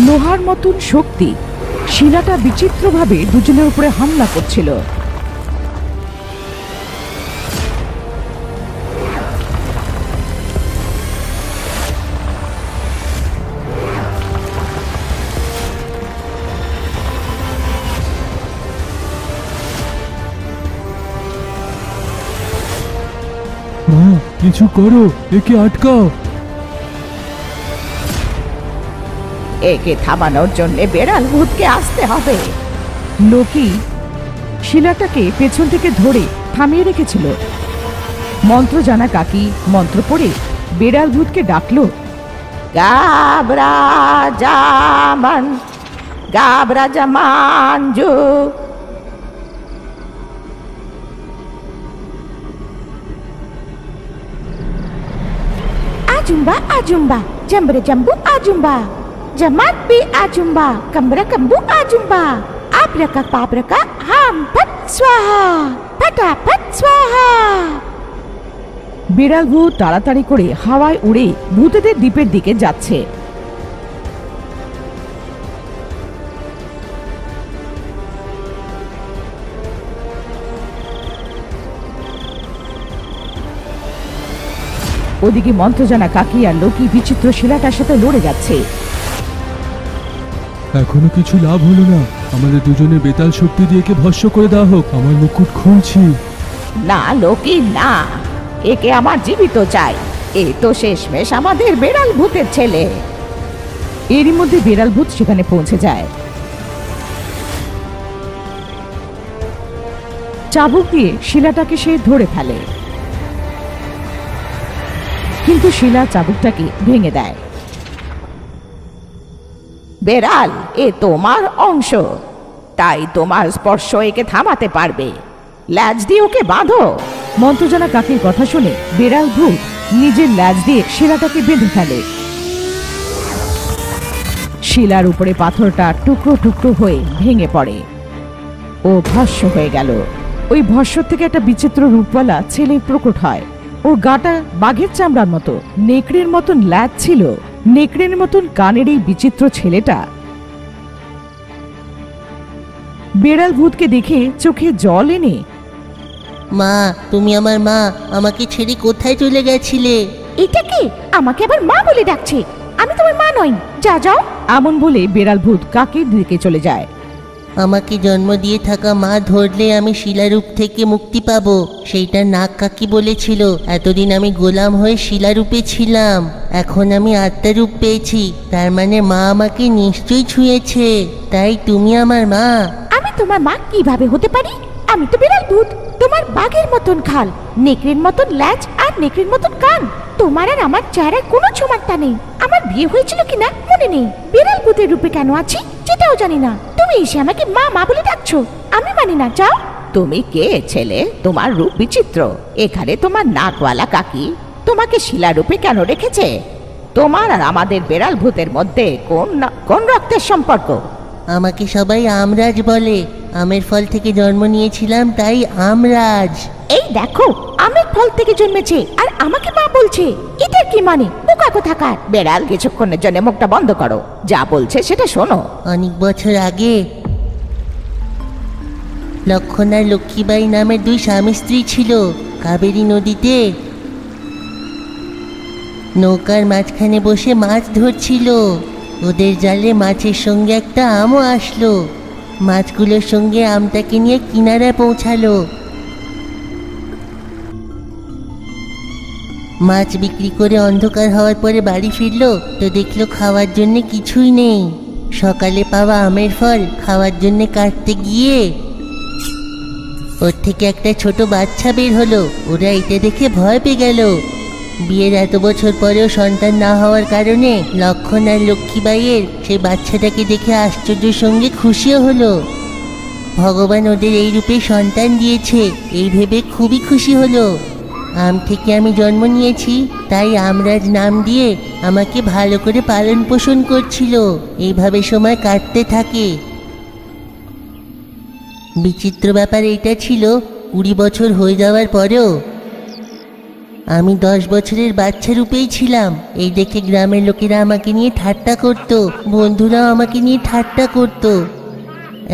লোহার মতন শক্তি। শিলাটা বিচিত্রভাবে দুজনের উপরে হামলা করছিল। কিছু করো, একে আটকাও। একে থামানোর জন্য বেড়াল ভূতকে আসতে হবে। লোকি শিলাটাকে পেছন থেকে ধরে থামিয়ে রেখেছিল। মন্ত্র জানা কাকি মন্ত্র পড়ে বেড়াল ভূতকে ডাকলো, গাবরা জামানজু। आजुम्बा आजुम्बा जम्बरे जम्बू आजुम्बा जमात भी आजुम्बा कमरा कम्बू आजुम्बा आब्रका पाब्रका हाम फट स्वाहा फटाफट स्वाहा। বিড়াল ভূত তাড়াতাড়ি করে হাওয়ায় উড়ে ভূতেদের দ্বীপের দিকে যাচ্ছে। ওদিকে মন্ত্রজানা কাকি আর লোকি বিচিত্র শিলাটার সাথে লড়ে যাচ্ছে। এখনো কিছু লাভ হলো না। আমাদের দুজনে বেতাল শক্তি দিয়ে একে ভস্ম করে দেওয়া হোক। আমার মুকুট খুলছি। না লোকি না, একে আমার জীবিত চাই। এ তো শেষমেশ আমাদের বেড়াল ভূতের ছেলে। এরই মধ্যে বেড়াল ভূত সেখানে পৌঁছে যায়। চাবুক দিয়ে শিলাটাকে সে ধরে ফেলে, কিন্তু শিলা চাবুকটাকে ভেঙে দেয়। বেড়াল, এ তোমার অংশ, তাই তোমার স্পর্শ একে থামাতে পারবে। ল্যাজ দিয়ে ওকে বাঁধো। মন্ত্রজানা কাকির কথা শুনে বেড়াল ভূত নিজের ল্যাজ দিয়ে শিলাটাকে বেঁধে ফেলে। শিলার উপরে পাথরটা টুকরো টুকরো হয়ে ভেঙে পড়ে ও ভস্ম হয়ে গেল। ওই ভস্ম থেকে একটা বিচিত্র রূপওয়ালা ছেলে প্রকট হয়। ওর গাটা বাঘের চামড়ার মতো, নেকড়ের মতন ল্যাজ ছিল, নেকড়ের মতন কানের এই বিচিত্র ছেলেটা বেড়াল ভূতকে দেখে চোখে জল এনে, মা, তুমি আমার মা, আমাকে ছেড়ে কোথায় চলে গেছিলে? এটা কি আমাকে আবার মা বলে ডাকছে? আমি তোমার মা নই, যা যাও। এমন বলে বেড়াল ভূত কাকের দিকে চলে যায়। আমাকে জন্ম দিয়ে থাকা মা ধরলে আমি শিলারূপ থেকে মুক্তি পাবো, সেইটা নাগ কাকি বলেছিল। এতদিন আমি গোলাম হয়ে শিলারূপে ছিলাম, এখন আমি আত্মারূপ পেয়েছি। তার মানে মা আমাকে নিশ্চয়ই ছুঁয়েছে, তাই তুমি আমার মা। আমি তোমার মা কিভাবে হতে পারি? আমি তো বেড়াল ভূত। তোমার বাঘের মতন খাল, নেকড়ের মতন ল্যাজ আর নেকড়ের মতন কান। তোমার আর আমার চেহারার কোনো সমানতা নেই। আমার বিয়ে হয়েছিল কিনা মনে নেই। বেড়াল ভূতের রূপে কেন আছি সেটাও জানি না। তুমি এসে আমাকে মা মা বলে ডাকছো, আমি মানি না, যাও। তুমি কে ছেলে? তোমার রূপ বিচিত্র। এখানে তোমার নাকওয়ালা কাকি তোমাকে শিলারূপে কেন রেখেছে? তোমার আর আমাদের বেড়াল ভূতের মধ্যে কোন রক্তের সম্পর্ক? আমাকে সবাই আমরাজ বলে। আমের ফল থেকে জন্ম নিয়েছিলাম, তাই আমরাজ। এই দেখো, আমের ফল থেকে জন্মেছে আর আমাকে মা বলছে। এটা কি মানে? বোকা কোথাকার। বেড়াল, কিছুক্ষণের জন্য মুখটা বন্ধ করো, যা বলছে সেটা শোনো। অনেক বছর আগে লক্ষণ আর লক্ষ্মীবাই নামের দুই স্বামী স্ত্রী ছিল। কাবেরী নদীতে নৌকার মাঝখানে বসে মাছ ধরছিল। ওদের জালে মাছের সঙ্গে একটা আমও আসলো। মাছগুলোর সঙ্গে আমটাকে নিয়ে কিনারায় পৌঁছালো। মাছ বিক্রি করে অন্ধকার হওয়ার পরে বাড়ি ফিরলো, তো দেখলো খাওয়ার জন্য কিছুই নেই। সকালে পাওয়া আমের ফল খাওয়ার জন্য কাটতে গিয়ে ওর থেকে একটা ছোট বাচ্চা বের হলো। ওরা এটা দেখে ভয় পেয়ে গেল। বিয়ের এত বছর পরেও সন্তান না হওয়ার কারণে লক্ষণ আর লক্ষ্মীবাইয়ের সেই বাচ্চাটাকে দেখে আশ্চর্যের সঙ্গে খুশিও হলো। ভগবান ওদের এই রূপে সন্তান দিয়েছে, এই ভেবে খুবই খুশি হলো। আম থেকে আমি জন্ম নিয়েছি, তাই আমরাজ নাম দিয়ে আমাকে ভালো করে পালন পোষণ করছিল। এইভাবে সময় কাটতে থাকে। বিচিত্র ব্যাপার এইটা ছিল, 20 বছর হয়ে যাওয়ার পরেও আমি 10 বছরের বাচ্চা রূপেই ছিলাম। এই দেখে গ্রামের লোকেরা আমাকে নিয়ে ঠাট্টা করত, বন্ধুরাও আমাকে নিয়ে ঠাট্টা করত।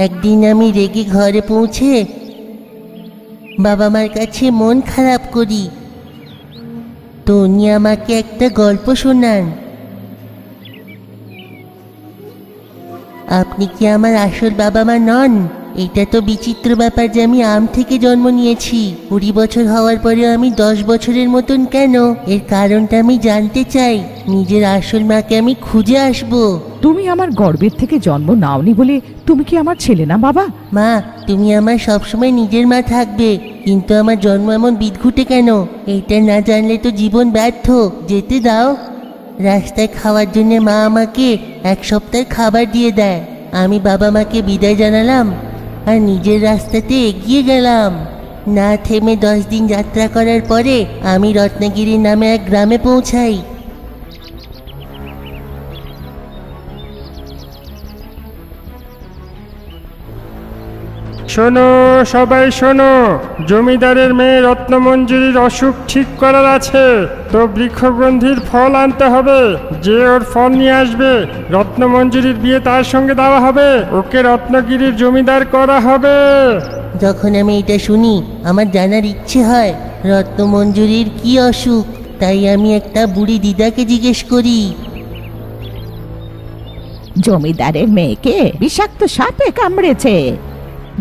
একদিন আমি রেগে ঘরে পৌঁছে বাবা মার কাছে মন খারাপ করি, তো উনি আমাকে একটা গল্প শোনান। আপনি কি আমার আসল বাবা মা নন? এটা তো বিচিত্র ব্যাপার যে আমি আম থেকে জন্ম নিয়েছি। 20 বছর হওয়ার পরেও আমি 10 বছরের মতন কেন? এর কারণটা আমি জানতে চাই। নিজের আসল মাকে আমি খুঁজে আসব। তুমি আমার গর্ভের থেকে জন্ম নাওনি বলে তুমি কি আমার ছেলে না বাবা? মা, তুমি আমার সবসময় নিজের মা থাকবে, কিন্তু আমার জন্ম এমন বিদঘুটে কেন? এইটা না জানলে তো জীবন ব্যর্থ। যেতে দাও। রাস্তায় খাওয়ার জন্য মা আমাকে 1 সপ্তাহ খাবার দিয়ে দেয়। আমি বাবা মাকে বিদায় জানালাম আর নিজের রাস্তাতে এগিয়ে গেলাম। না থেমে 10 দিন যাত্রা করার পরে আমি রত্নগিরি নামে এক গ্রামে পৌঁছাই। শোনো, সবাই শোনো, জমিদারের মেয়ে রত্নমঞ্জুরির অসুখ ঠিক করার আছে, তো বৃক্ষগন্ধির ফল আনতে হবে। যে ওর ফল নিয়ে আসবে, রত্নমঞ্জুরির বিয়ে তার সঙ্গে দেওয়া হবে, ওকে রত্নগিরির জমিদার করা হবে। যখন আমি এটা শুনি আমার জানার ইচ্ছে হয় রত্নমঞ্জুরির কি অসুখ। তাই আমি একটা বুড়ি দিদাকে জিজ্ঞেস করি। জমিদারের মেয়েকে বিষাক্ত সাপে কামড়েছে।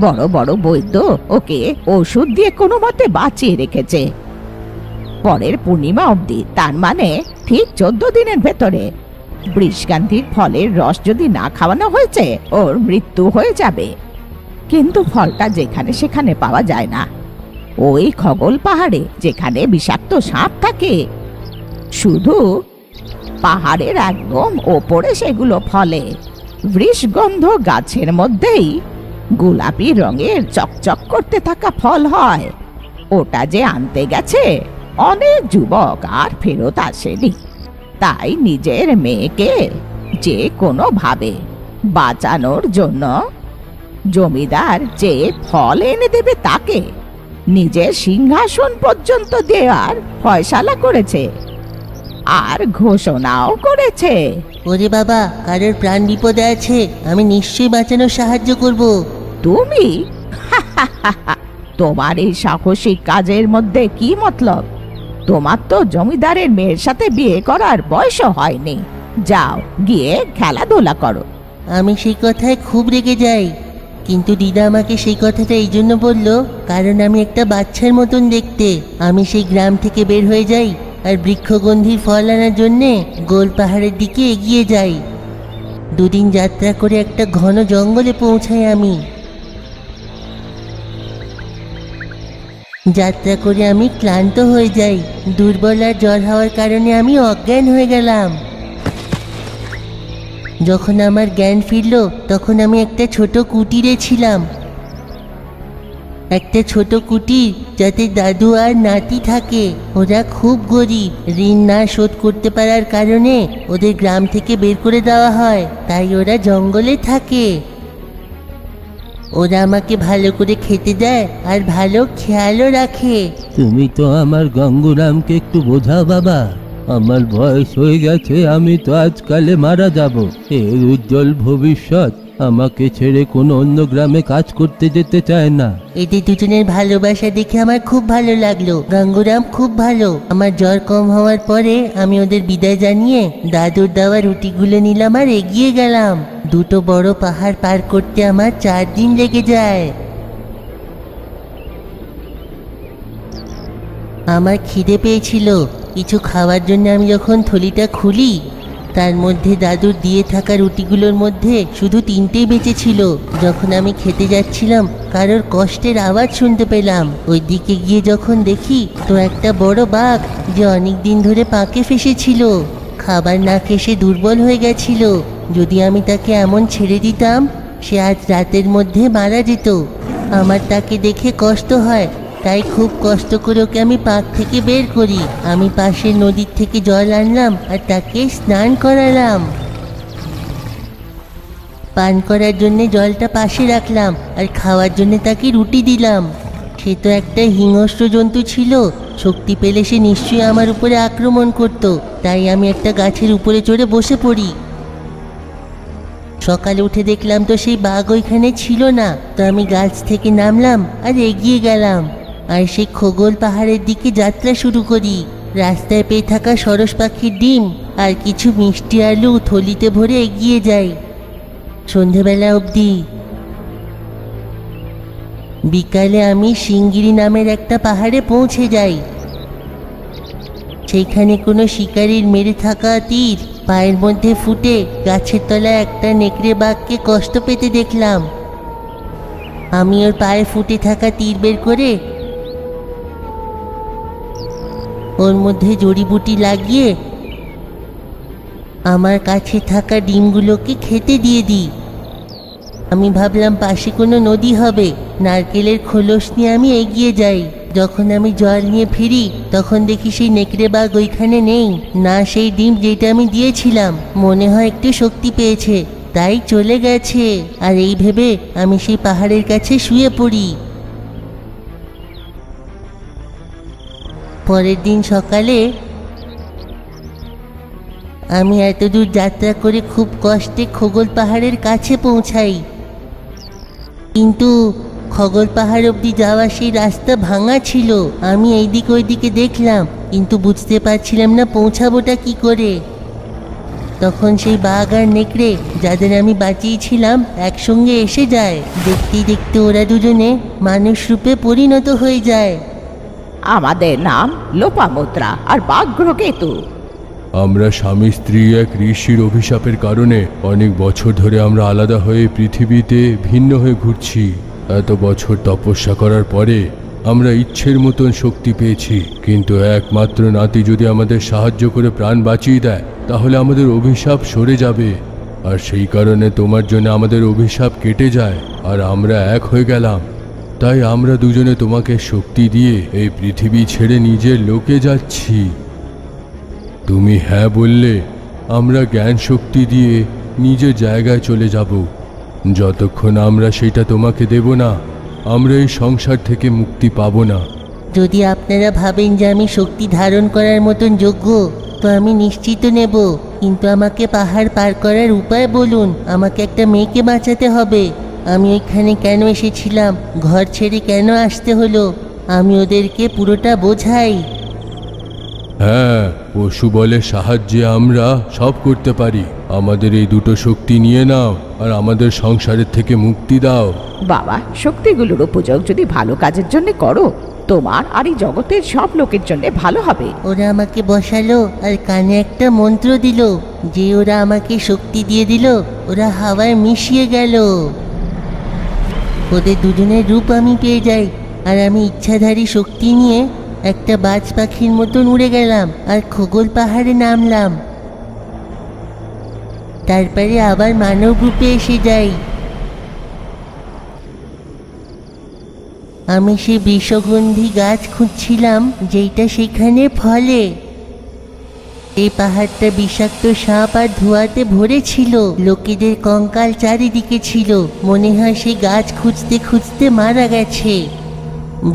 বড় বড় বৈদ্য ওকে ওষুধ দিয়ে কোনো মতে বাঁচিয়ে রেখেছে। পরের পূর্ণিমা অবধি, তার মানে ঠিক 14 দিনের ভেতরে বৃষগান্ধির ফলের রস যদি না খাওয়ানো হয়েছে, ওর মৃত্যু হয়ে যাবে। কিন্তু ফলটা যেখানে সেখানে পাওয়া যায় না। ওই খগল পাহাড়ে যেখানে বিষাক্ত সাপ থাকে, শুধু পাহাড়ের একদম ওপরে সেগুলো ফলে। বৃষগন্ধ গাছের মধ্যেই গোলাপি রঙের চকচক করতে থাকা ফল হয়। ওটা যে আনতে গেছে অনেক যুবক আর ফেরত আসেনি। তাই নিজের মেয়েকে যে কোনো ভাবে বাঁচানোর জন্য জমিদার যে ফল এনে দেবে তাকে নিজের সিংহাসন পর্যন্ত দেওয়ার ফয়সালা করেছে, আর ঘোষণাও করেছে। ওরে বাবা, কারোর প্রাণ বিপদে আছে, আমি নিশ্চয়ই বাঁচানোর সাহায্য করব। তুমি? তোমার এই সাহসিক কাজের মধ্যে কি মতলব? তোমার তো জমিদারের মেয়ের সাথে বিয়ে করার বয়সও হয়নি। যাও, গিয়ে খেলাধুলা করো। আমি সেই কথায় খুব রেগে যাই, কিন্তু দিদা আমাকে সেই কথাটা এই জন্য বলল কারণ আমি একটা বাচ্চার মতন দেখতে। আমি সেই গ্রাম থেকে বের হয়ে যাই আর বৃক্ষগন্ধির ফল আনার জন্যে গোল পাহাড়ের দিকে এগিয়ে যাই। 2 দিন যাত্রা করে একটা ঘন জঙ্গলে পৌঁছাই আমি। যাত্রা করে আমি ক্লান্ত হয়ে যাই। দুর্বল আর জ্বর হওয়ার কারণে আমি অজ্ঞান হয়ে গেলাম। যখন আমার জ্ঞান ফিরল তখন আমি একটা ছোট কুটিরে ছিলাম। একটা ছোট কুটির যাতে দাদু আর নাতি থাকে। ওরা খুব গরিব। ঋণ না শোধ করতে পারার কারণে ওদের গ্রাম থেকে বের করে দেওয়া হয়, তাই ওরা জঙ্গলে থাকে। ওরা আমাকে ভালো করে খেতে দেয় আর ভালো খেয়ালও রাখে। তুমি তো আমার গঙ্গুরামকে একটু বোঝাও বাবা, আমার বয়স হয়ে গেছে, আমি তো আজকালে মারা যাব। এর উজ্জ্বল ভবিষ্যৎ আমাকে ছেড়ে কোনো অন্য গ্রামে কাজ করতে যেতে চায় না। এদের দুজনের ভালোবাসা দেখে আমার খুব ভালো লাগলো। গঙ্গুরাম খুব ভালো। আমার জ্বর কম হওয়ার পরে আমি ওদের বিদায় জানিয়ে দাদুর দেওয়া রুটিগুলো নিলাম আর এগিয়ে গেলাম। 2টো বড় পাহাড় পার করতে আমার 4 দিন লেগে যায়। আমার খিদে পেয়েছিল। কিছু খাওয়ার জন্য আমি যখন থলিটা খুলি, তার মধ্যে দাদুর দিয়ে থাকা রুটিগুলোর মধ্যে শুধু 3টেই বেঁচে ছিল। যখন আমি খেতে যাচ্ছিলাম কারোর কষ্টের আওয়াজ শুনতে পেলাম। ওই দিকে গিয়ে যখন দেখি তো একটা বড় বাঘ, যে অনেক দিন ধরে পাকে ফেসেছিল, খাবার না খেয়ে সে দুর্বল হয়ে গেছিল। যদি আমি তাকে এমন ছেড়ে দিতাম সে আজ রাতের মধ্যে মারা যেত। আমার তাকে দেখে কষ্ট হয়, তাই খুব কষ্ট করে ওকে আমি পাক থেকে বের করি। আমি পাশের নদীর থেকে জল আনলাম আর তাকে স্নান করালাম। পান করার জন্য জলটা পাশে রাখলাম আর খাওয়ার জন্য তাকে রুটি দিলাম। সে তো একটা হিংস্র জন্তু ছিল। শক্তি পেলে সে নিশ্চয়ই আমার উপরে আক্রমণ করত। তাই আমি একটা গাছের উপরে চড়ে বসে পড়ি। সকালে উঠে দেখলাম তো সেই বাঘ ওইখানে ছিল না। তো আমি গাছ থেকে নামলাম আর এগিয়ে গেলাম, আর সেই খোগল পাহাড়ের দিকে যাত্রা শুরু করি। রাস্তায় পেয়ে থাকা সরস পাখির ডিম আর কিছু মিষ্টি আলু থলিতে ভরে এগিয়ে যাই সন্ধেবেলা অবধি। বিকালে আমি সিঙ্গিরি নামের একটা পাহাড়ে পৌঁছে যাই। সেইখানে কোনো শিকারীর মেরে থাকা তীর পায়ের মধ্যে ফুটে গাছের তলায় একটা নেকড়ে বাঘকে কষ্ট পেতে দেখলাম। আমি ওর পায়ে ফুটে থাকা তীর বের করে ওর মধ্যে জড়িবুটি লাগিয়ে আমার কাছে থাকা ডিমগুলোকে খেতে দিয়ে দিই। আমি ভাবলাম পাশে কোনো নদী হবে। নারকেলের খোলস নিয়ে আমি এগিয়ে যাই। যখন আমি জল নিয়ে ফিরি তখন দেখি সেই নেকড়ে বাঘ ওইখানে নেই, না সেই ডিম যেটা আমি দিয়েছিলাম। মনে হয় একটু শক্তি পেয়েছে, তাই চলে গেছে। আর এই ভেবে আমি সেই পাহাড়ের কাছে শুয়ে পড়ি। পরের দিন সকালে আমি এত দূর যাত্রা করে খুব কষ্টে খোগল পাহাড়ের কাছে পৌঁছাই। কিন্তু খোগল পাহাড় অবধি যাওয়া সেই রাস্তা ভাঙা ছিল। আমি এইদিক ওইদিকে দেখলাম, কিন্তু বুঝতে পারছিলাম না পৌঁছাবোটা কি করে। তখন সেই বাঘ আর নেকড়ে যাদের আমি বাঁচিয়েছিলাম একসঙ্গে এসে যায়। দেখতেই দেখতে ওরা দুজনে মানুষ রূপে পরিণত হয়ে যায়। আমাদের নাম লোপামুদ্রা আর বাঘ্রকেতু। আমরা স্বামী স্ত্রী এক ঋষির অভিশাপের কারণে অনেক বছর ধরে আমরা আলাদা হয়ে পৃথিবীতে ভিন্ন হয়ে ঘুরছি। এত বছর তপস্যা করার পরে আমরা ইচ্ছের মতন শক্তি পেয়েছি, কিন্তু একমাত্র নাতি যদি আমাদের সাহায্য করে প্রাণ বাঁচিয়ে দেয় তাহলে আমাদের অভিশাপ সরে যাবে। আর সেই কারণে তোমার জন্য আমাদের অভিশাপ কেটে যায় আর আমরা এক হয়ে গেলাম। তাই আমরা দুজনে তোমাকে শক্তি দিয়ে এই পৃথিবী ছেড়ে নিজের লোকে যাচ্ছি। তুমি হ্যাঁ বললে আমরা জ্ঞান শক্তি দিয়ে নিজের জায়গায় চলে যাব। যতক্ষণ আমরা সেটা তোমাকে দেব না, আমরা এই সংসার থেকে মুক্তি পাব না। যদি আপনারা ভাবেন যে আমি শক্তি ধারণ করার মতন যোগ্য, তো আমি নিশ্চিত নেব। কিন্তু আমাকে পাহাড় পার করার উপায় বলুন। আমাকে একটা মেয়েকে বাঁচাতে হবে। আমি এখানে কেন এসেছিলাম, ঘর ছেড়ে কেন আসতে হলো, আমি ওদেরকে পুরোটা বোঝাই। হ্যাঁ, পশু বলের সাহায্যে আমরা সব করতে পারি। আমাদের এই দুটো শক্তি নিয়ে নাও আর আমাদের সংসারের থেকে মুক্তি দাও। বাবা, শক্তিগুলোর উপযোগ যদি ভালো কাজের জন্য করো, তোমার আর এই জগতের সব লোকের জন্য ভালো হবে। ওরা আমাকে বসালো আর কানে একটা মন্ত্র দিল। যে ওরা আমাকে শক্তি দিয়ে দিল, ওরা হাওয়ায় মিশিয়ে গেল। ওদের দুজনের রূপ আমি পেয়ে যাই, আর আমি ইচ্ছাধারী শক্তি নিয়ে একটা বাজ পাখির মতন উড়ে গেলাম আর খোগল পাহাড়ে নামলাম। তারপরে আবার মানব রূপে এসে যাই। আমি সেই বিষগন্ধি গাছ খুঁজছিলাম যেইটা সেখানে ফলে। এই পাহাড়টা বিষাক্ত সাপ আর ধোঁয়াতে ভরে ছিল। লোকেদের কঙ্কাল চারিদিকে ছিল। মনে হয় সেই গাছ খুঁজতে খুঁজতে মারা গেছে।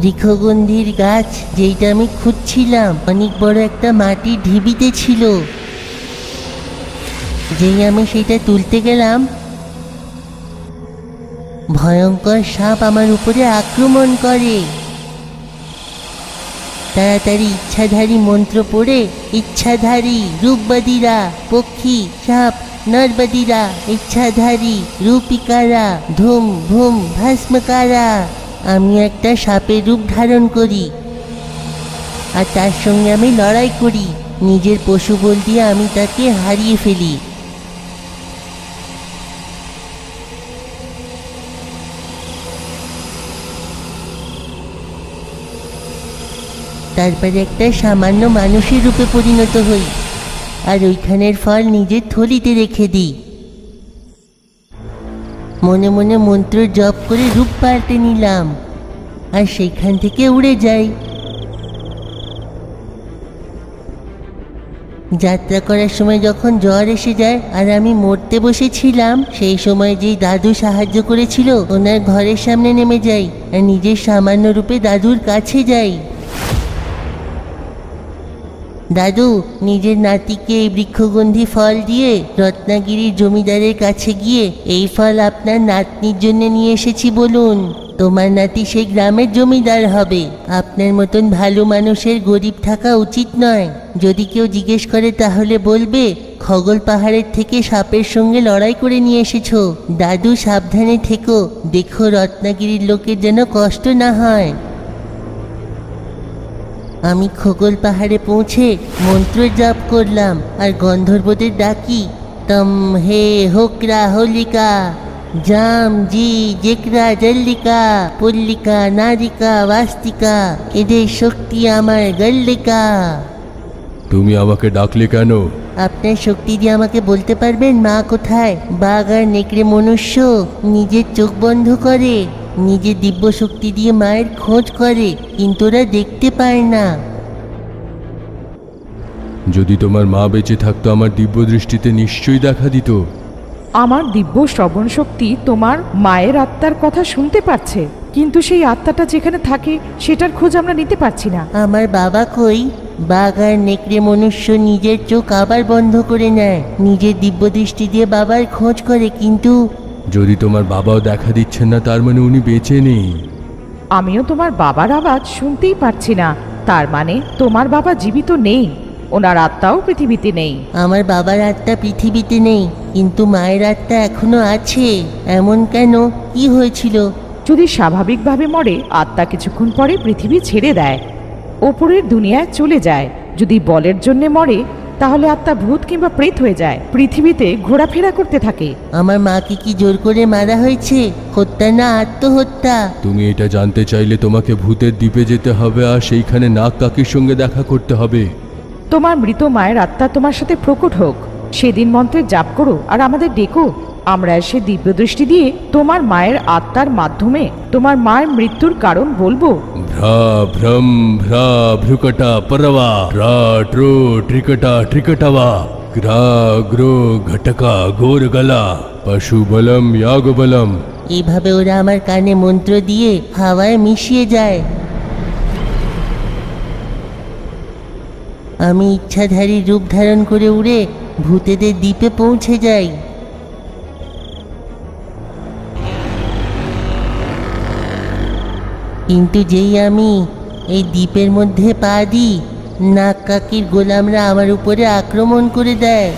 বৃক্ষগন্ধির গাছ যেইটা আমি খুঁজছিলাম অনেক বড় একটা মাটির ঢিবিতে ছিল। যেই আমি সেটা তুলতে গেলাম, ভয়ঙ্কর সাপ আমার উপরে আক্রমণ করে। তাড়াতাড়ি ইচ্ছাধারী মন্ত্র পড়ে ইচ্ছাধারী রূপবাদীরা, পক্ষী সাপ নরবাদীরা, ইচ্ছাধারী রূপিকারা, ধুম ভুম ভস্মকারা। আমি একটা সাপের রূপ ধারণ করি আর তার সঙ্গে আমি লড়াই করি। নিজের পশু বল দিয়ে আমি তাকে হারিয়ে ফেলি। তারপরে একটা সামান্য মানুষের রূপে পরিণত হই আর ওইখানের ফল নিজের থলিতে রেখে দিই। মনে মনে মন্ত্র জপ করে রূপ পাল্টে নিলাম আর সেইখান থেকে উড়ে যাই। যাত্রা করার সময় যখন জ্বর এসে যায় আর আমি মরতে বসেছিলাম, সেই সময় যেই দাদু সাহায্য করেছিল ওনার ঘরের সামনে নেমে যাই আর নিজের সামান্য রূপে দাদুর কাছে যাই। দাদু নিজের নাতিকে এই বৃক্ষগন্ধি ফল দিয়ে রত্নাগিরির জমিদারের কাছে গিয়ে এই ফল আপনার নাতনির জন্য নিয়ে এসেছি বলুন, তোমার নাতি সেই গ্রামের জমিদার হবে। আপনার মতন ভালো মানুষের গরিব থাকা উচিত নয়। যদি কেউ জিজ্ঞেস করে তাহলে বলবে খগল পাহাড়ের থেকে সাপের সঙ্গে লড়াই করে নিয়ে এসেছো। দাদু সাবধানে থেকো, দেখো রত্নাগিরির লোকের যেন কষ্ট না হয়। আমি খগল পাহাড়ে পৌঁছে মন্ত্র জাপ করলাম আর গন্ধর্বদের ডাকি, তম হে হোকরা হোলিকা জাম জি জেকরা জল্লিকা পল্লিকা নারিকা বাস্তিকা, এদের শক্তি আমার গল্লিকা। তুমি আমাকে ডাকলে কেন? আপনার শক্তি দিয়ে আমাকে বলতে পারবেন মা কোথায়? বাঘ আর নেকড়ে মনুষ্য নিজের চোখ বন্ধ করে, নিজের দিব্য শক্তি দিয়ে মায়ের খোঁজ করে, কিন্তু ওরা দেখতে পায় না। যদি তোমার মা বেঁচে থাকতো আমার দিব্য দৃষ্টিতে নিশ্চয়ই দেখা দিত। আমার দিব্য শ্রবণ শক্তি তোমার মায়ের আত্মার কথা শুনতে পাচ্ছে, কিন্তু সেই আত্মাটা যেখানে থাকে সেটার খোঁজ আমরা নিতে পারছি না। আমার বাবা কই? বাঘ আর নেকড়ে মনুষ্য নিজের চোখ আবার বন্ধ করে নেয়, নিজের দিব্য দৃষ্টি দিয়ে বাবার খোঁজ করে, কিন্তু যদি তোমার বাবাও দেখা দিচ্ছেন না তার মানে উনি বেঁচে নেই। আমিও তোমার বাবার আওয়াজ শুনতেই পারছি না, তার মানে তোমার বাবা জীবিত নেই, ওনার আত্মাও পৃথিবীতে নেই। আমার বাবার আত্মা পৃথিবীতে নেই, কিন্তু মায়ের আত্মা এখনো আছে। এমন কেন? কি হয়েছিল? যদি স্বাভাবিকভাবে মরে আত্মা কিছুক্ষণ পরে পৃথিবী ছেড়ে দেয়, ওপরের দুনিয়ায় চলে যায়। যদি বলের জন্য মরে তাহলে আত্মা ভূত কিংবা প্রেত হয়ে যায়, পৃথিবীতে ঘোরাফেরা করতে থাকে। আমার মাকে কি জোর করে মারা হয়েছে? হত্যা না আত্মহত্যা? তুমি এটা জানতে চাইলে তোমাকে ভূতের দ্বীপে যেতে হবে আর সেইখানে নাগ কাকির সঙ্গে দেখা করতে হবে। তোমার মৃত মায়ের আত্মা তোমার সাথে প্রকট হোক, সেদিন মন্ত্রের জাপ করো আর আমাদের ডেকো। আমরা এসে দিব্য দৃষ্টি দিয়ে তোমার মায়ের আত্মার মাধ্যমে তোমার মায়ের মৃত্যুর কারণ বলবো। ভ্রা ভ্রম ভ্রা ভ্রুকটা পরবা রা ট্রো ট্রিকটা ট্রিকটাবা গ্রা গ্রো ঘটকা গোর গলা পশু বলম ইয়াগ বলম। এইভাবে ওরা আমার কানে মন্ত্র দিয়ে হাওয়ায় মিশিয়ে যায়। আমি ইচ্ছাধারী রূপ ধারণ করে উড়ে ভূতেদের দ্বীপে পৌঁছে যাই। কিন্তু যেই আমি এই দ্বীপের মধ্যে পা দিই, নাগ কাকির গোলামরা আমার উপরে আক্রমণ করে দেয়।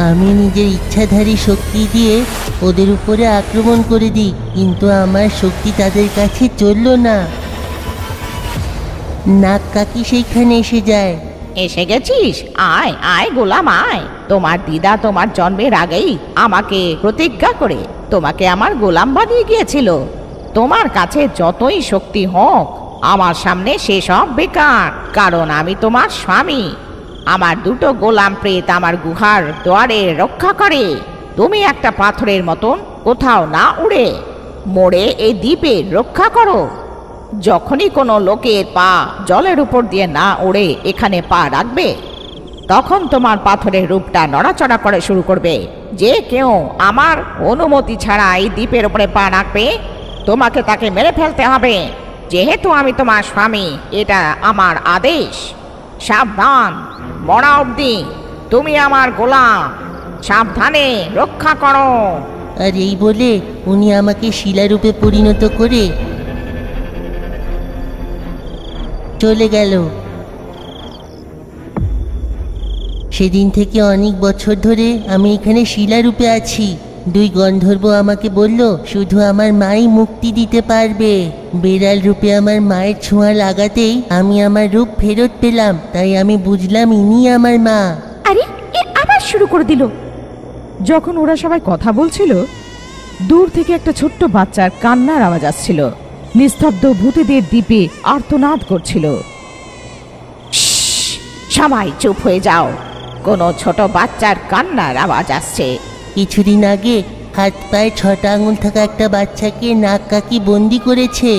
আমি নিজের ইচ্ছাধারী শক্তি দিয়ে ওদের উপরে আক্রমণ করে দিই, কিন্তু আমার শক্তি তাদের কাছে চলল না। নাগ কাকি সেইখানে এসে যায়। এসে গেছিস? আয় আয় গোলাম আয়। তোমার দিদা তোমার জন্মের আগেই আমাকে প্রতিজ্ঞা করে তোমাকে আমার গোলাম বানিয়ে গিয়েছিল। তোমার কাছে যতই শক্তি হোক আমার সামনে সেসব বেকার, কারণ আমি তোমার স্বামী। আমার দুটো গোলাম প্রেত আমার গুহার দ্বারে রক্ষা করে। তুমি একটা পাথরের মতন কোথাও না উড়ে মরে এই দ্বীপের রক্ষা করো। যখনই কোনো লোকের পা জলের উপর দিয়ে না উড়ে এখানে পা রাখবে, তখন তোমার পাথরের রূপটা নড়াচড়া করে শুরু করবে। যে কেউ আমার অনুমতি ছাড়া এই দ্বীপের উপরে পা রাখবে, তোমাকে তাকে মেরে ফেলতে হবে। যেহেতু আমি তোমার স্বামী, এটা আমার আদেশ। সাবধান, মরা অবধি তুমি আমার গোলাম। সাবধানে রক্ষা করো। আর এই বলে উনি আমাকে শিলারূপে পরিণত করে চলে গেল। সেদিন থেকে অনেক বছর ধরে আমি এখানে শিলারূপে আছি। দুই গন্ধর্ব আমাকে বলল শুধু আমার মাই মুক্তি দিতে পারবে। বেড়াল রূপে আমার মায়ের ছোঁয়া লাগাতেই আমি আমার রূপ ফেরত পেলাম, তাই আমি বুঝলাম ইনি আমার মা। আরে এ আবার শুরু করে দিল। যখন ওরা সবাই কথা বলছিল, দূর থেকে একটা ছোট্ট বাচ্চার কান্নার আওয়াজ আসছিল। নিস্তব্ধ ভূতেদের দ্বীপে আর্তনাদ করছিল। সবাই চুপ হয়ে যাও, কোনো ছোট বাচ্চার কান্নার আওয়াজ আসছে। কিছুদিন আগে হাত পায়ে 6টা আঙুল থাকা একটা বাচ্চাকে নাক কাকি বন্দি করেছে।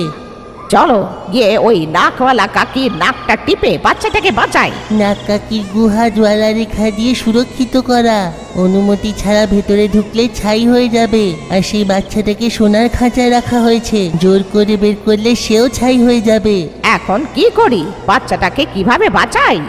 চলো গিয়ে ওই নাকওয়ালা কাকির নাকটা টিপে বাচ্চাটাকে বাঁচাই। নাক কাকির গুহা জ্বালা রেখা দিয়ে সুরক্ষিত করা, অনুমতি ছাড়া ভেতরে ঢুকলে ছাই হয়ে যাবে। আর সেই বাচ্চাটাকে সোনার খাঁচায় রাখা হয়েছে, জোর করে বের করলে সেও ছাই হয়ে যাবে। এখন কি করি? বাচ্চাটাকে কিভাবে বাঁচাই?